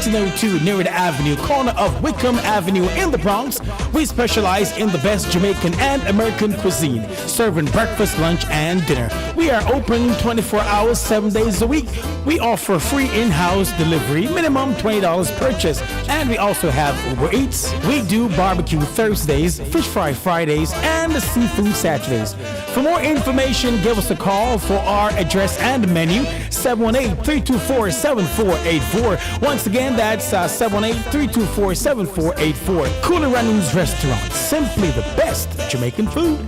1902 Nereida Avenue, corner of Wickham Avenue in the Bronx. We specialize in the best Jamaican and American cuisine, serving breakfast, lunch, and dinner. We are open 24 hours, 7 days a week. We offer free in-house delivery, minimum $20 purchase, and we also have Uber Eats. We do barbecue Thursdays, fish fry Fridays, and seafood Saturdays. For more information, give us a call for our address and menu, 718-324-7484. Once again, that's 718-324-7484. Cooler Runnings Restaurant, simply the best Jamaican food.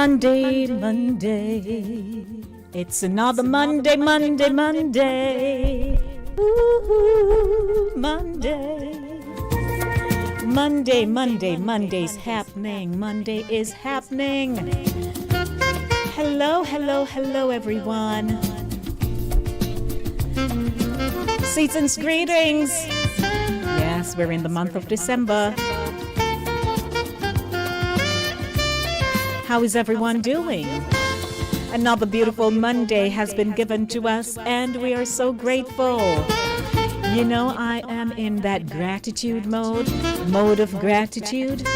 Monday, Monday. It's another Monday, Monday, Monday. Ooh, Monday. Monday, Monday, Monday's happening. Monday is happening. Hello, hello, hello, everyone. Season's greetings. Yes, we're in the month of December. How is everyone doing? Another beautiful Monday has been given to us, and we are so grateful. You know, I am in that gratitude mode of gratitude.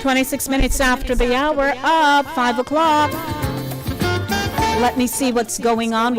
"26 minutes after the hour of 5 o'clock. Let me see what's going on.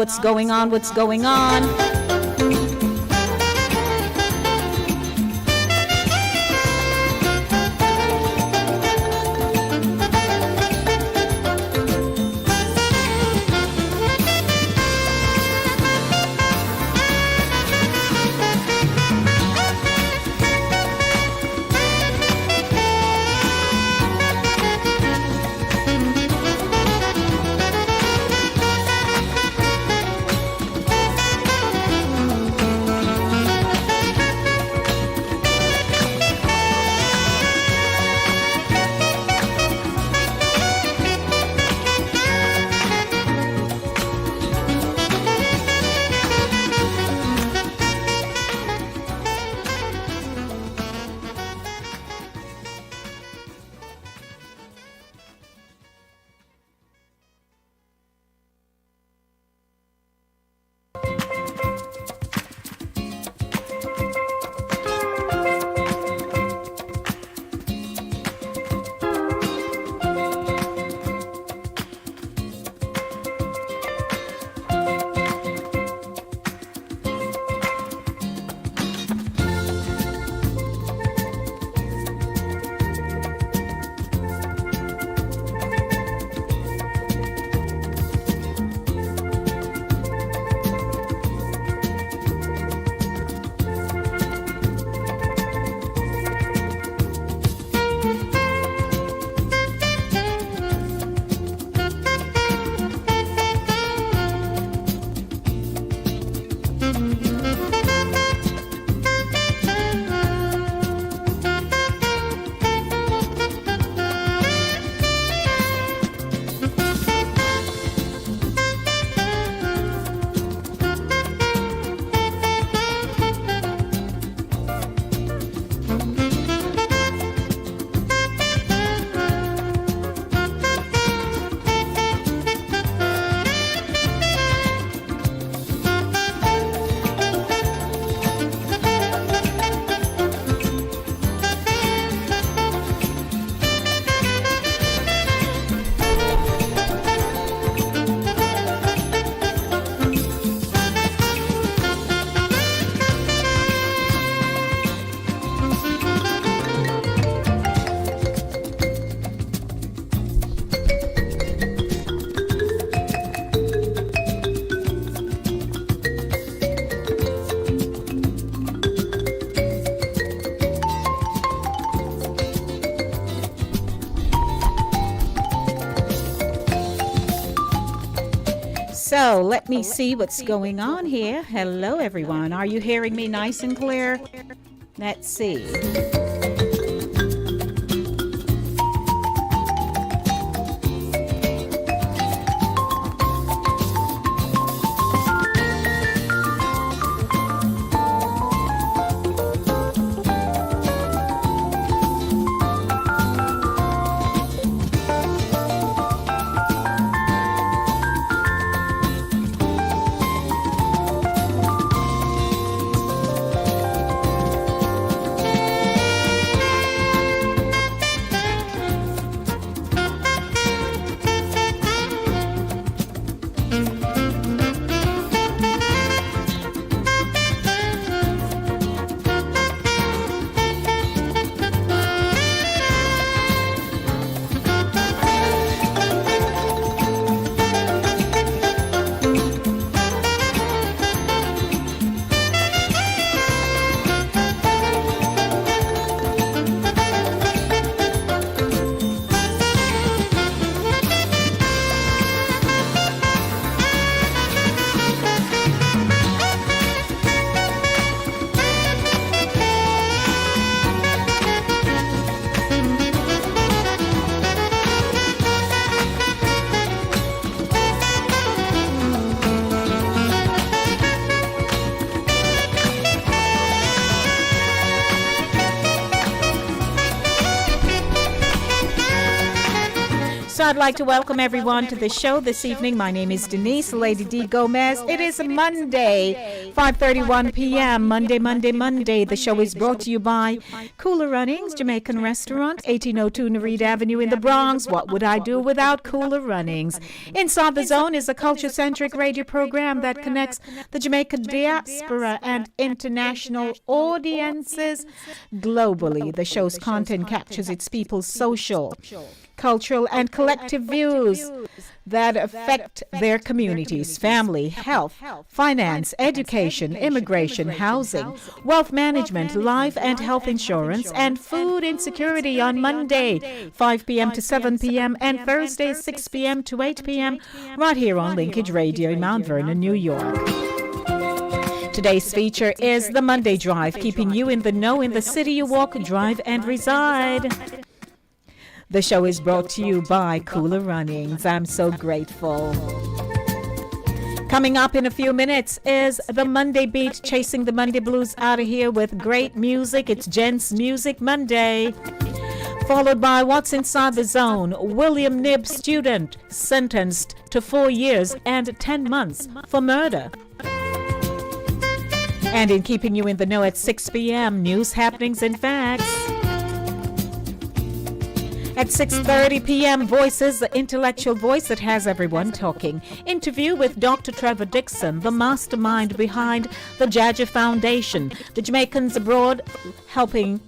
So let me see what's going on here. Hello, everyone. Are you hearing me nice and clear? Let's see. So I'd like to welcome everyone to the show this evening. My name is Denise, Lady D Gomez. It is Monday, 5:31 p.m. Monday. The show is brought to you by Cooler Runnings, Jamaican Restaurant, 1802 Nereid Avenue in the Bronx. What would I do without Cooler Runnings? Inside the Zone is a culture-centric radio program that connects the Jamaican diaspora and international audiences globally. The show's content captures its people's social, cultural, and collective views that affect their communities, family, health, finance, education, immigration, housing, wealth management, life and health insurance, and food insecurity on Monday, 5 p.m. to 7 p.m., and Thursday, 6 p.m. to 8 p.m., right here on Linkage Radio in Mount Vernon, New York. Today's feature is the Monday Drive, keeping you in the know in the city you walk, drive, and reside. The show is brought to you by Cooler Runnings. I'm so grateful. Coming up in a few minutes is the Monday Beat, chasing the Monday blues out of here with great music. It's Jen's Music Monday. Followed by What's Inside the Zone. William Knibb, student, sentenced to 4 years and 10 months for murder. And in keeping you in the know at 6 p.m., news, happenings, and facts. At 6:30 p.m., Voices, the intellectual voice that has everyone talking. Interview with Dr. Trevor Dixon, the mastermind behind the Jaja Foundation, the Jamaicans abroad helping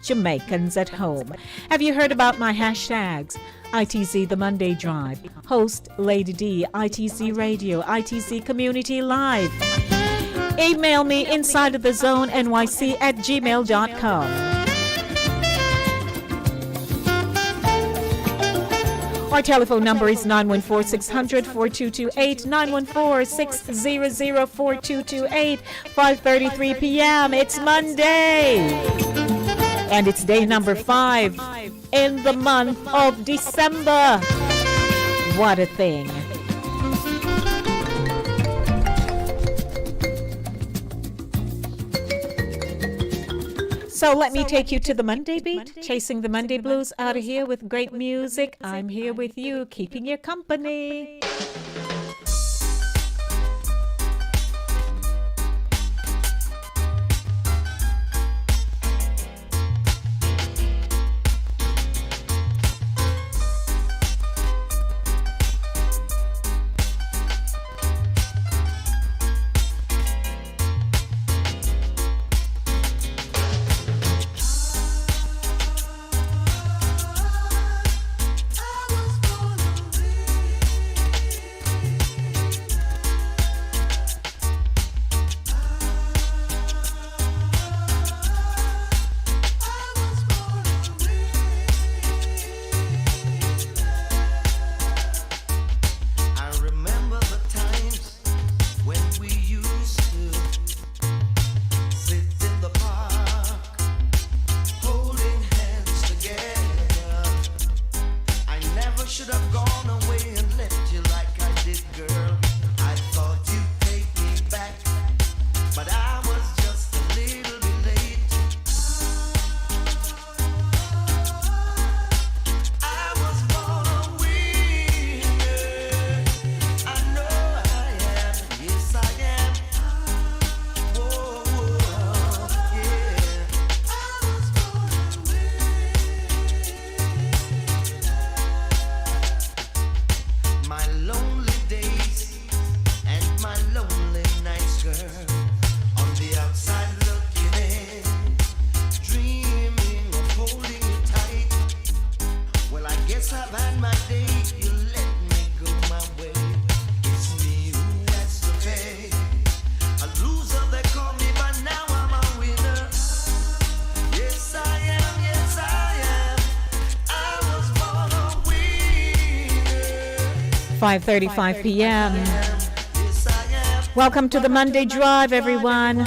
Jamaicans at home. Have you heard about my hashtags? ITZ The Monday Drive, host Lady D, ITZ Radio, ITZ Community Live. Email me inside of the zone nyc@gmail.com. Our telephone number is 914-600-4228, 914-600-4228, 5:33 p.m. It's Monday. And it's day number 5 in the month of December. What a thing. So let me take you to the Monday Beat, chasing the Monday blues out of here with great music. I'm here with you, keeping your company. 5:35 p.m. Welcome to the Monday Drive, everyone.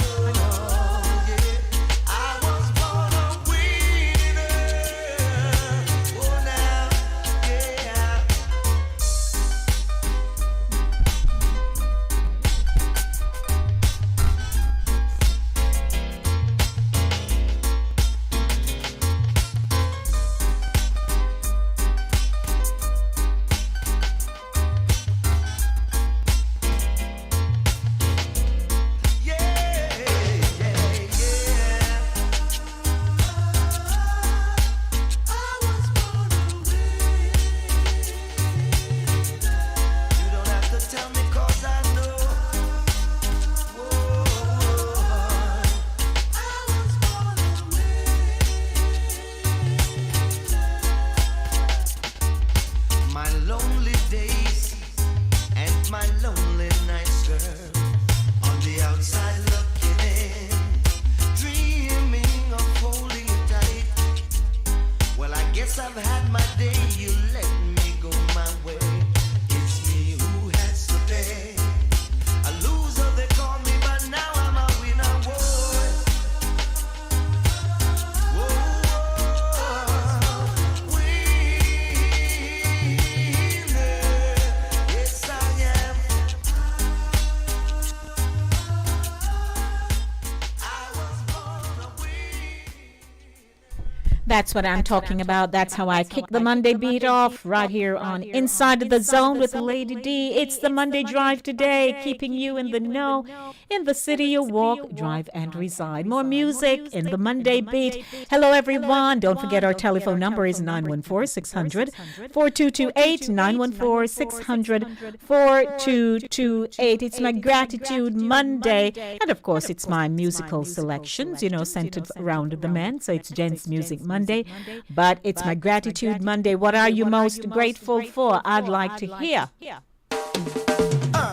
That's what I'm talking about. That's how I kick the Monday beat off right here on Inside the Zone with Lady D. It's the Monday Drive today, keeping you in the know in the city you walk, drive, and reside. More music in the Monday beat. Hello, everyone. Don't forget our telephone number is 914-600-4228, 914-600-4228. It's my Gratitude Monday. And, of course, it's my musical selections, centered around the men. So it's Jen's Music Monday. But it's my Gratitude Monday. What are you most grateful for? I'd like to hear.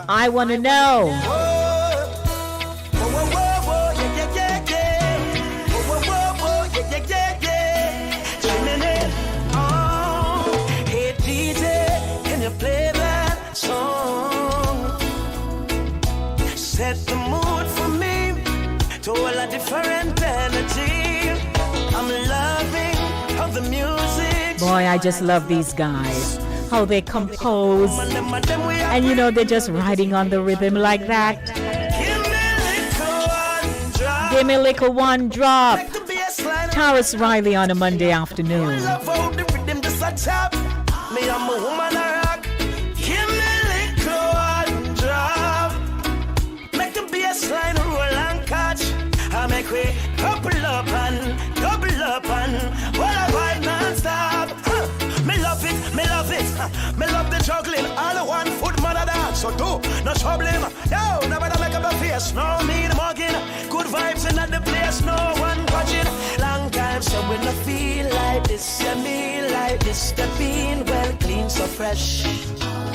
I want to know. Hey DJ, can you play that song? Set the mood for me to all a different energy. I'm loving how the music. Boy, I just love these guys. How they compose. And they're just riding on the rhythm like that. Give me a little one drop. Taurus Riley on a Monday afternoon. Make we couple up and double up and all I ride non-stop. Me love it, me love it. Me love the juggling. All the one foot mother dance. So do no trouble. Yo, nobody make up a face. No need mugging. Good vibes in the place. No one watching. Long time so when I feel like this, I mean like this. The bean well clean, so fresh.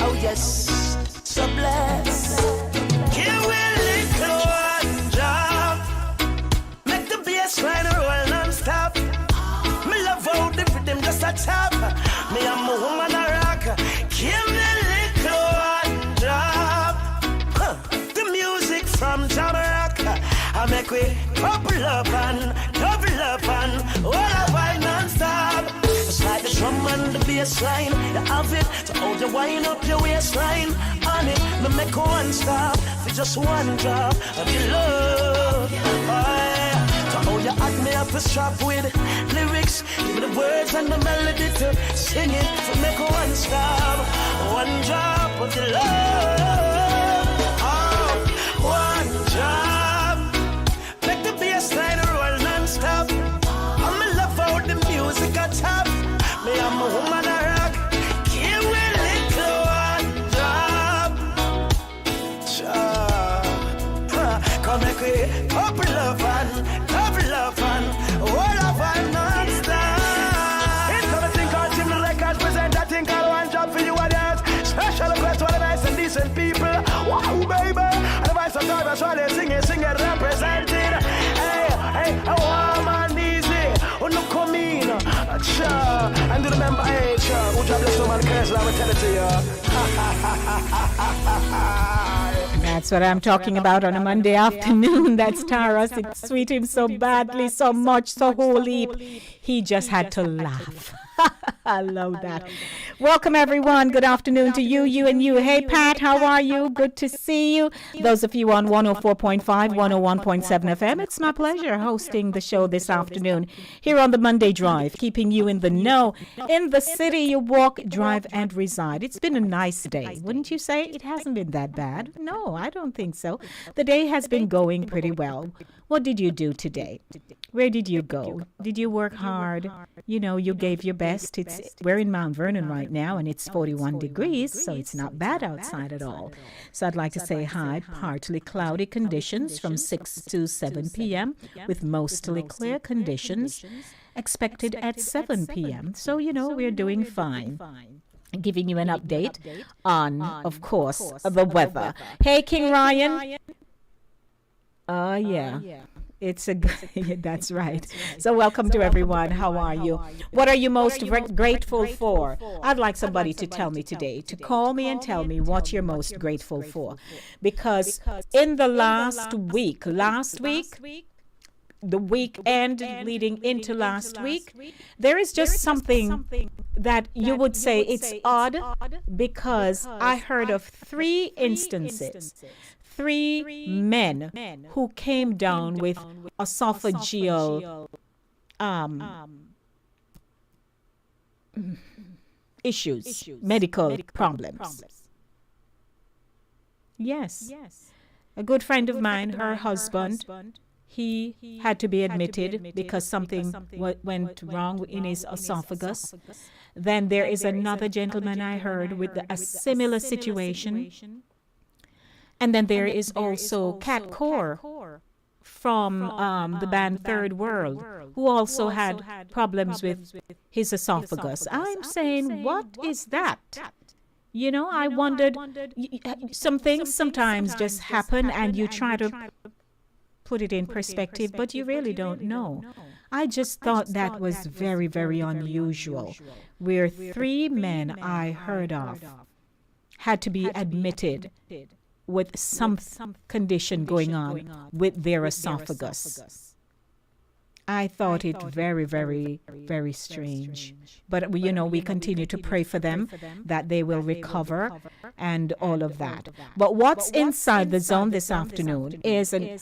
Oh yes, so blessed. Give me a little one drop. Slide roll non-stop. Me love how the rhythm just a tap. Me I'm a woman a rock. Give me a little one drop. The music from Jamaica. I make we couple up and double up and all I ride non-stop. It's like the drum and the bass line. You have it to hold you wind up your waistline. On it, me make one stop for just one drop of your love. Oh, you add me up a strap with lyrics. Give me the words and the melody to sing it. To make one stop, one drop of your love. Oh, one drop. Make the bass line roll non-stop. I'm in love how the music a top. Me, I'm a woman a rock. Give me a little one drop. Come make we couple of and love and all of our non-stop. It's something called Jim the Records present that thing called one job for you and dance. Special request to all the nice and decent people. Wow, baby. And the voice of God, that's why they sing it, represented. Hey, I want man easy. Oh, no, come in. Sure. And do remember, hey, sure. Who job bless no man curse, I will tell it to you. That's what I'm talking about on a Monday afternoon. That's Taras. It sweet him so badly, so much, so holy. He just had to laugh. I love that. Welcome, everyone. Good afternoon to you, you and you. Hey, Pat, how are you? Good to see you. Those of you on 104.5, 101.7 FM, it's my pleasure hosting the show this afternoon here on the Monday Drive, keeping you in the know in the city you walk, drive, and reside. It's been a nice day, wouldn't you say? It hasn't been that bad. No, I don't think so. The day has been going pretty well. What did you do today? Where did you go? Did you work hard? You know, you gave your best. We're in Mount Vernon right now, and it's 41 degrees, so it's not bad outside at all. So I'd like to say hi. Partly cloudy conditions from 6 to 7 p.m. with mostly clear conditions expected at 7 p.m. So, you know, we're doing fine. Giving you an update on, of course, the weather. Hey, King Ryan. Yeah. It's a that's right. So welcome to everyone. How are you? What are you most grateful for? I'd like somebody to tell me today, to call me and tell me what you're most grateful for. Because in the last week, the weekend leading into last week, there is just something that you would say it's odd, because I heard of 3 instances. 3 men who came down with esophageal issues, medical problems. Yes. A good friend of mine, her husband, he had to be admitted because something went wrong in his esophagus. Then there is another gentleman I heard with a similar situation. And then there is also Cat Core from the band Third World, who also had problems with his esophagus. I'm saying, what is that? You know, I wondered, some things sometimes just happen and you try to put it in perspective, but you really don't know. I just thought that was very, very unusual, where 3 men I heard of had to be admitted with some condition going on with their esophagus. I thought it very, very, very strange. But, you know, we continue to pray for them that they will recover and all of that. But what's inside the zone this afternoon is a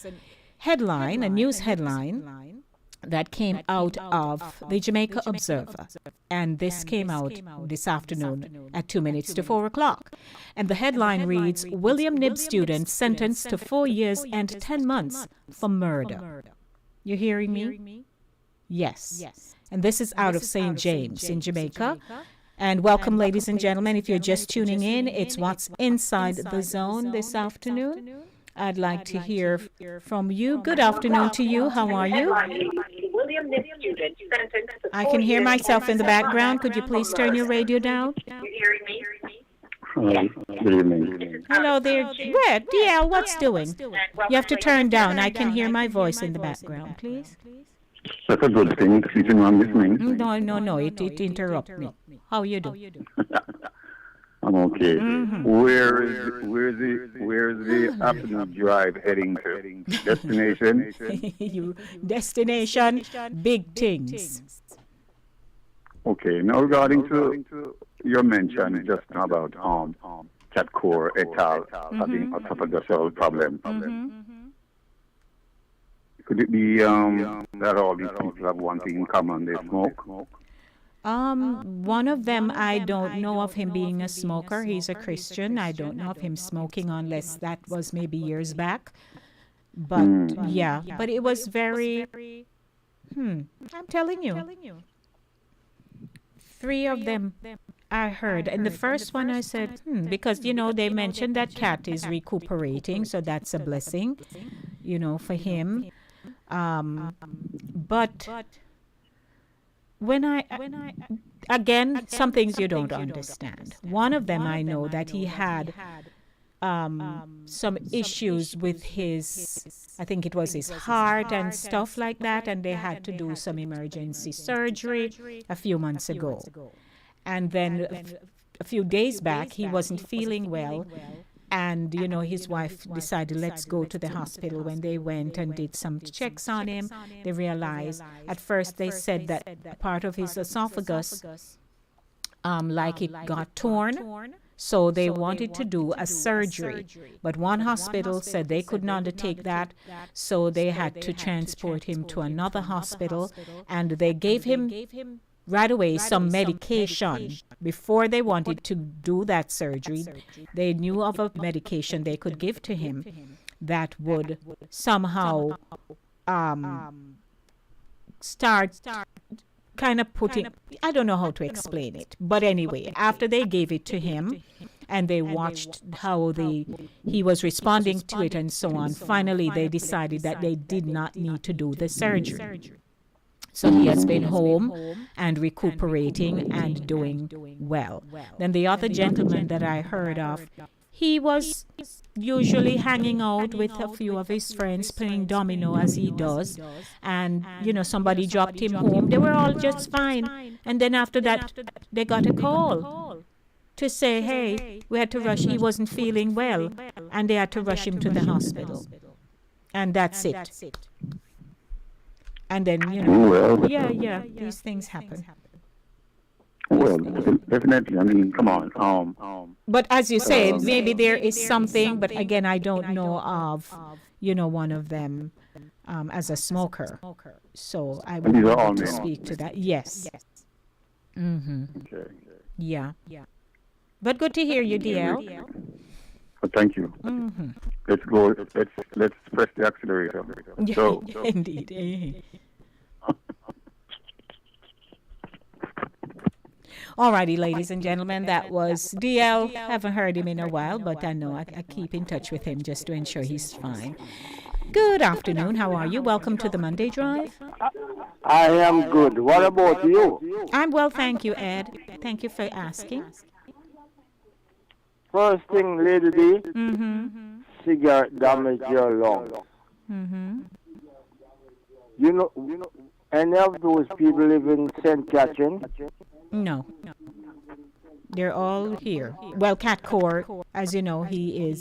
headline, a news headline, that came out of the Jamaica Observer. And this came out this afternoon at 2 minutes to 4 o'clock. And the headline reads, William Nib student sentenced to 4 years and 10 months for murder. You hearing me? Yes. And this is out of St. James in Jamaica. And welcome, ladies and gentlemen. If you're just tuning in, it's what's inside the zone this afternoon. I'd like to hear from you. Good afternoon to you. How are you? I can hear myself in the background. Could you please turn your radio down? Good evening. Hello there. Where? DL, what's doing? You have to turn down. I can hear my voice in the background, please. That's a good thing. Keeping on listening. No. It interrupts me. How you do? I'm okay. Mm-hmm. Where's the afternoon drive heading to? Destination? Destination, big things. Okay. Now regarding to your mention just now about Cat Core et al. Having esophageal problem. Could it be that all these people have one thing in common? They smoke. One of them, I don't know of him being a smoker. He's a Christian. I don't know of him smoking unless that was maybe years back. But yeah, but it was very, I'm telling you. 3 of them I heard. And the first one I said, because, you know, they mentioned that Cat is recuperating. So that's a blessing, you know, for him. But when I again, some things you don't understand. One of them I know that he had some issues with his, I think it was his heart and stuff like that, and they had to do some emergency surgery a few months ago. And then a few days back, he wasn't feeling well. And, his wife decided, let's go to the hospital. When they went and did some checks on him, they realized, at first they said that part of his esophagus, like it got torn. So they wanted to do a surgery. But one hospital said they couldn't undertake that. So they had to transport him to another hospital. And they gave him right away some medication. Before they wanted to do that surgery, they knew of a medication they could give to him that would somehow start kind of putting, I don't know how to explain it, but anyway, after they gave it to him and they watched how he was responding to it and so on, finally they decided that they did not need to do the surgery. So he has been home and recuperating and doing well. Then the other gentleman that I heard of, he was usually hanging out with a few of his friends, playing domino as he does. And, somebody dropped him home. They were all just fine. And then after that, they got a call to say, hey, we had to rush. He wasn't feeling well. And they had to rush him to the hospital. And that's it. And then, these things happen. Well, definitely. I mean, come on. But as you said, maybe there is something, but again, I don't know of, one of them as a smoker. So I would like to speak to that. Yes. Mm-hmm. Okay. Yeah. But good to hear you, DL. Thank you. Mm-hmm. Let's go. Let's press the accelerator. So, indeed. Alrighty, ladies and gentlemen, that was DL. Haven't heard him in a while, but I know I keep in touch with him just to ensure he's fine. Good afternoon. How are you? Welcome to the Monday Drive. I am good. What about you? I'm well, thank you, Ed. Thank you for asking. First thing, Lady D, cigarette damage your lungs. Mm-hmm. You know, any of those people live in St. Catherine? No. They're all here. Well, Cat Core, as you know, I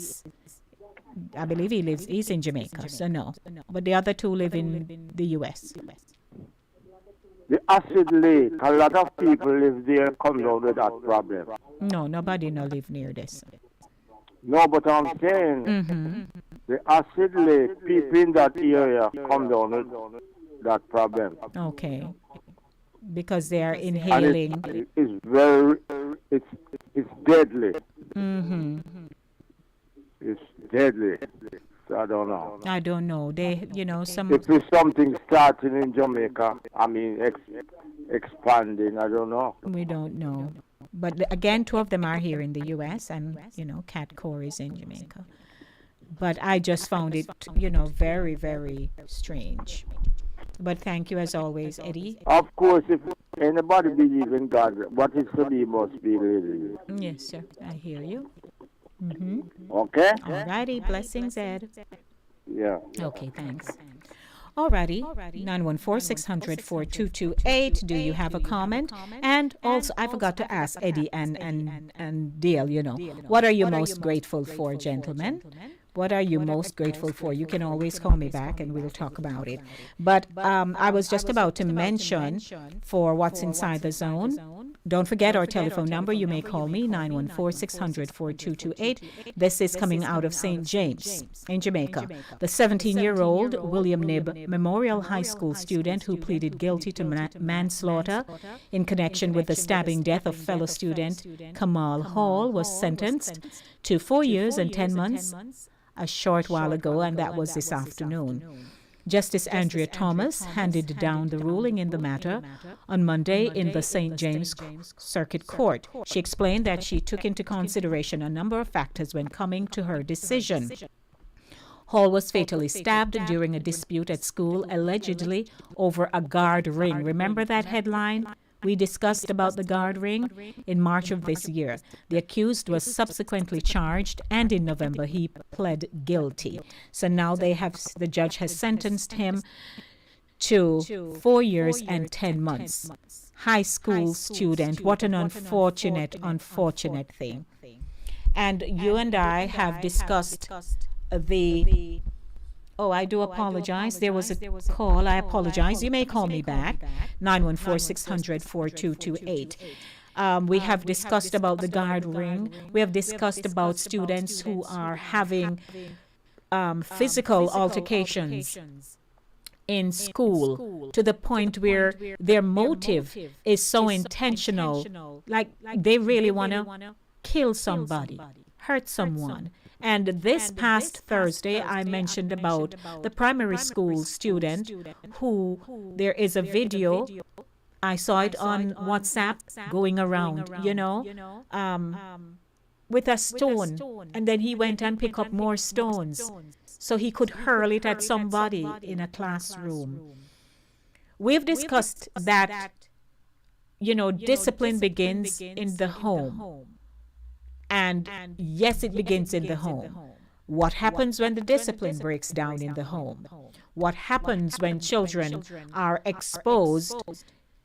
believe he's in Jamaica, so no. But the other two live in the U.S. The acid lake, a lot of people live there, come down with that problem. No, nobody no live near this. No, but I'm saying, the acid lake, people in that area come down with that problem. Okay. Because they are inhaling. It's deadly. Mm-hmm. It's deadly. So I don't know. I don't know. They, some. If there's something starting in Jamaica, I mean, expanding, I don't know. We don't know. But again, two of them are here in the U.S. and, Cat Core is in Jamaica. But I just found it, very, very strange. But thank you as always, Eddie. Of course, if anybody believes in God, what is to be must be really. Yes, sir. I hear you. Mm-hmm. Okay? All righty. Blessings, Ed. Yeah. Okay, thanks. Alrighty, 914-600-4228. Do you have a comment? And also, I forgot to ask Eddie and Dale, what are you most grateful for, gentlemen? What are you most grateful for? You can always call me back and we'll talk about it. But I was just about to mention for What's Inside the Zone. Don't forget our telephone number. You may call me, 914-600-4228. This is coming out of St. James in Jamaica. The 17-year-old William Knibb Memorial High School student who pleaded guilty to manslaughter in connection with the stabbing death of fellow student Kamal Hall was sentenced to 4 years and 10 months a short while ago, and that was this afternoon. Justice Andrea Thomas handed down the ruling in the matter on Monday in the St. James Circuit Court. She explained that she took into consideration a number of factors when coming to her decision. Hall was fatally stabbed during a dispute at school, allegedly over a guard ring. Remember that headline We discussed about the guard ring in March of this year. The accused was subsequently charged, and in November he pled guilty. So now the judge has sentenced him to 4 years and 10 months. High school student. What an unfortunate thing. And you and I have discussed the... Oh, I do apologize. There was a call. I apologize. You may call me back. 914-600-4228. We have discussed about the guard ring. We have discussed about students who are having physical altercations in school to the point where their motive is so intentional. Like they really want to kill somebody, hurt someone. And this past Thursday, I mentioned about the primary school student who there is a video. I saw it on WhatsApp going around, with a stone. And then he went and picked up more stones so he could hurl it at somebody in a classroom. We've discussed that, discipline begins in the home. And yes, it begins in the home. What happens when the discipline breaks down in the home? What happens when children are exposed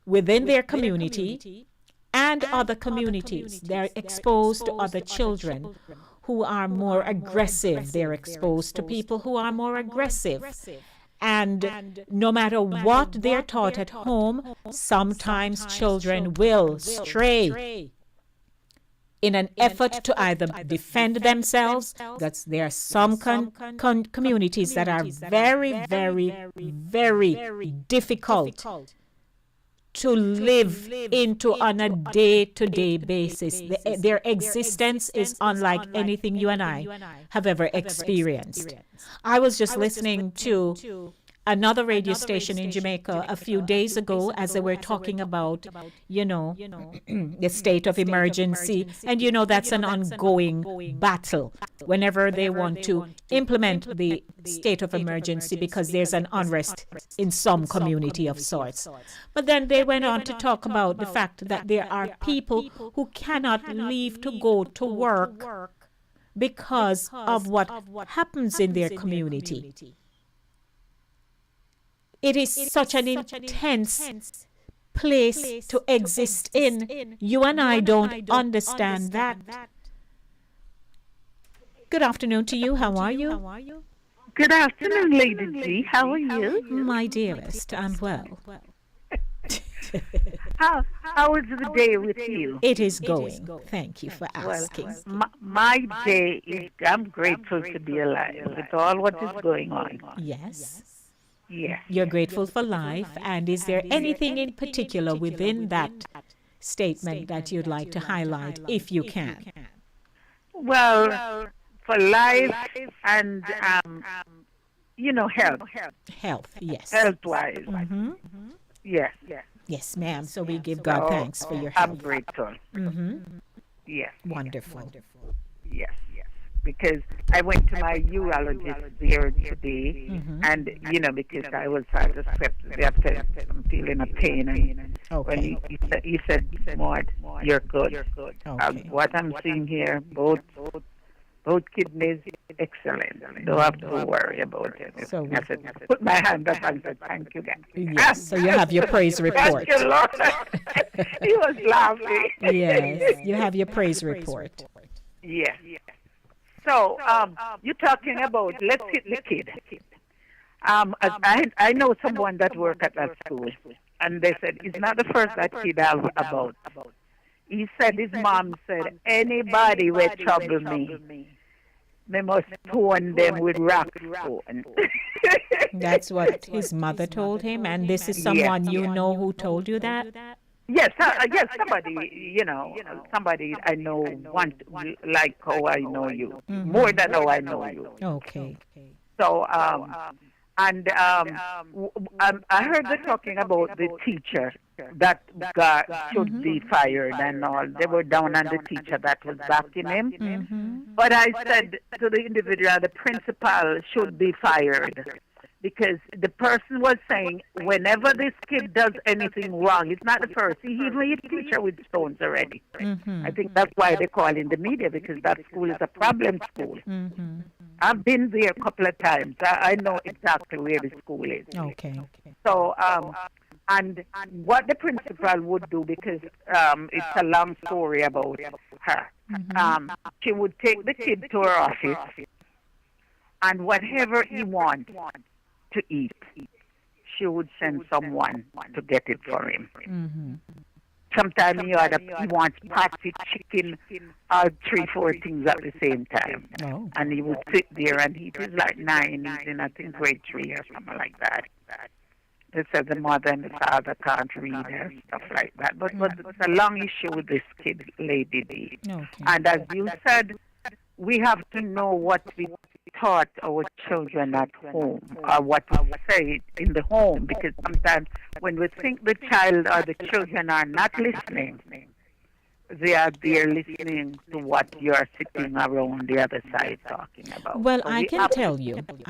within their community and other communities? They're exposed to other children who are more aggressive. They're exposed to people who are more aggressive. And no matter what they're taught at home, sometimes children will stray in an effort to either defend themselves. There are some communities that are very, very, very difficult to live into on a day-to-day basis. Their existence is unlike anything you and I have ever experienced. I was just listening to another radio station in Jamaica a few days ago as they were talking about, the state of emergency. And that's an ongoing battle whenever they want to implement the state of emergency because there's an unrest in some community of sorts. But then they went on to talk about the fact that there are people who cannot leave to go to work because of what happens in their community. It is such an intense place to exist in. You and I don't understand that. Good afternoon to you. How are you? Good afternoon, Lady G. How are you? My dearest, I'm well. How is the day with you? It is going. Thank you for asking. Well, my day is, I'm grateful to be alive with all what is going on. Yes. Yes. You're grateful for life. And is there anything in particular within that statement that you'd like to highlight, if you can? Well, for life and, health. Health, yes. Health-wise. Mm-hmm. Yes. Yes, ma'am. So we give God thanks for your health. I'm grateful. Mm-hmm. Yes. Wonderful. Yes. Because I went to my urologist there today, and because I was had a sepsis, I'm feeling a pain, and Okay. well, he said, Maud, you're good. Okay. What I'm seeing here, both kidneys, excellent. Don't have to worry about it. So I said, put my hand up and said, thank you, God. Yes, so you have your praise report. Thank you, Lord. He was laughing. Yes, you have your praise report. Yes. So, you're talking about, let's hit the kid. I know someone that worked at that school, and they said, it's not the first that kid have about. He said, his mom said, anybody will trouble me, they must stone them with rock stone. That's what his mother told him, and this is someone you know who told you that? Yes, somebody, somebody I know like how I know you, more than how I know you. Okay. So, I heard they talking about the teacher that should be fired and all. They were down on the teacher that was backing him. But I said to the individual, the principal should be fired because the person was saying whenever this kid does anything wrong, it's not the first. He hit the teacher with stones already. I think that's why they call in the media, because that school is a problem school. I've been there a couple of times. I know exactly where the school is. Okay. So, and what the principal would do, because it's a long story about her, she would take the kid to her office, and whatever he wants to eat, she would send someone to get it for him. Sometimes he wants patty chicken, 3-4 things at the same time. And he would sit there, and he was like 9, he's in, I think, grade 3 or something like that. They said the mother and the father can't read or stuff like that. But it's a long issue with this kid, Lady D. And as you said, we have to know what we taught our children at home, or what we say in the home, because sometimes when we think the child or the children are not listening, they are there listening to what you're sitting around the other side talking about. Well, So I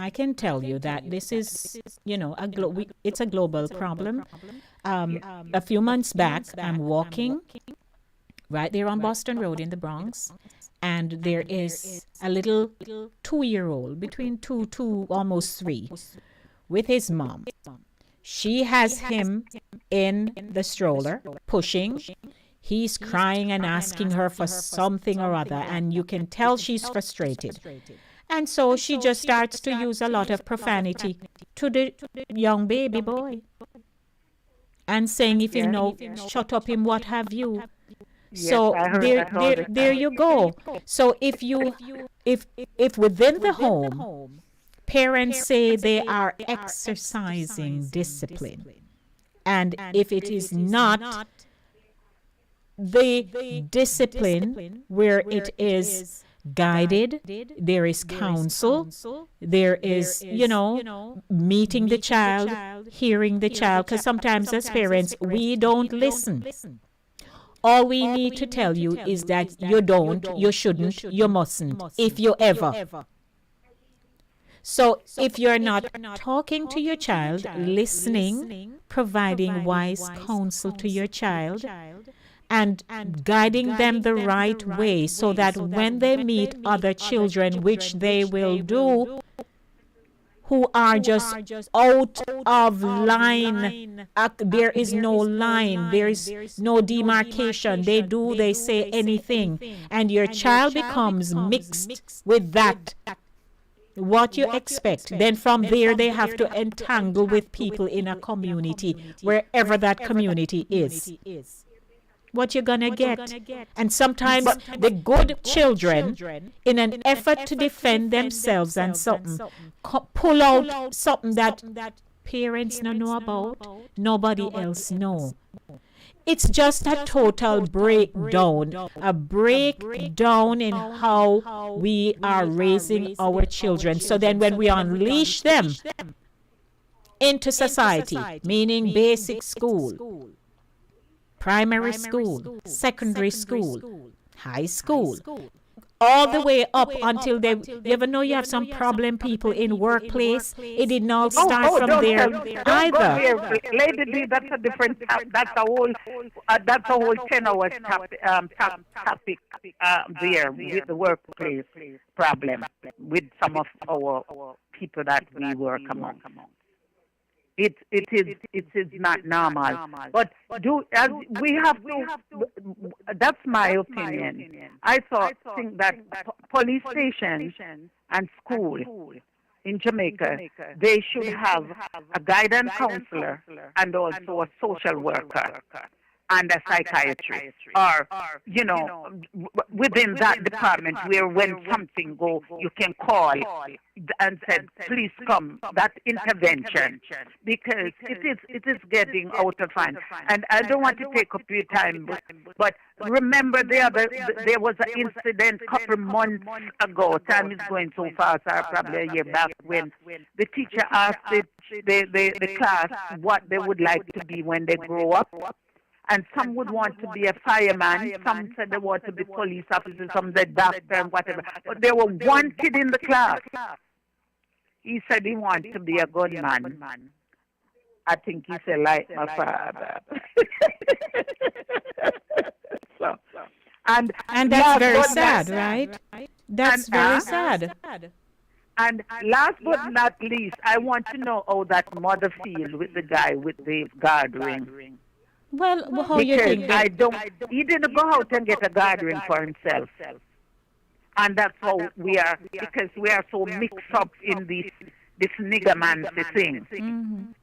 can tell you that this is, it's a global problem. A few months back, I'm walking right there on Boston Road in the Bronx, and there is a little 2-year-old, between 2 to almost 3, with his mom. She has him in the stroller, pushing. He's crying and asking her for something or other, and you can tell she's frustrated. And so she just starts to use a lot of profanity to the young baby boy, and saying, if you know, shut up him, what have you. So there you go. So if within the home, parents say they are exercising discipline, and if it is not the discipline where it is guided, there is counsel, there is, meeting the child, hearing the child, because sometimes as parents, we don't listen. All we need to tell you is that you don't, you shouldn't, you mustn't, if you ever. So if you're not talking to your child, listening, providing wise counsel to your child, and guiding them the right way, so that when they meet other children, which they will do, who are just out of line. There is no line. There is no demarcation. They say anything. And your child becomes mixed with that, what you expect. Then from there, they have to entangle with people in a community, wherever that community is. What you're gonna get. And sometimes the good children, in an effort to defend themselves and something, pull out something that parents don't know about, nobody else know. It's just a total breakdown in how we are raising our children. So then when we unleash them into society, meaning basic school, primary school, secondary school, high school, all the way up until they, you ever know you have some problem people in workplace? It didn't all start from there either. Lady D, that's a different, that's a whole 10 hours topic there with the workplace problem with some of our people that we work among. It is not normal, but we have to. That's my opinion. I think that police stations and school in Jamaica, they should have a guidance counselor and also a social worker and a psychiatrist, or within that department, where when something go, you can call and said, please come, that intervention, because it is getting out of hand. And I don't want to take up your time, but remember there was an incident a couple months ago. Time is going so fast, probably a year back, when the teacher asked the class what they would like to be when they grow up. And some would want to be a fireman, some said they want to be police officers, some said doctor and whatever. But there were one kid in the class. he said he wants to be a good man. I think he said like my father. so, and that's very sad, right? That's very sad. And last but not least, I want to know how that mother feels with the guy with the guard ring. Well, how you think? He didn't go out and get a guard ring for himself. And that's how we are, because we are so mixed up in this nigger man thing.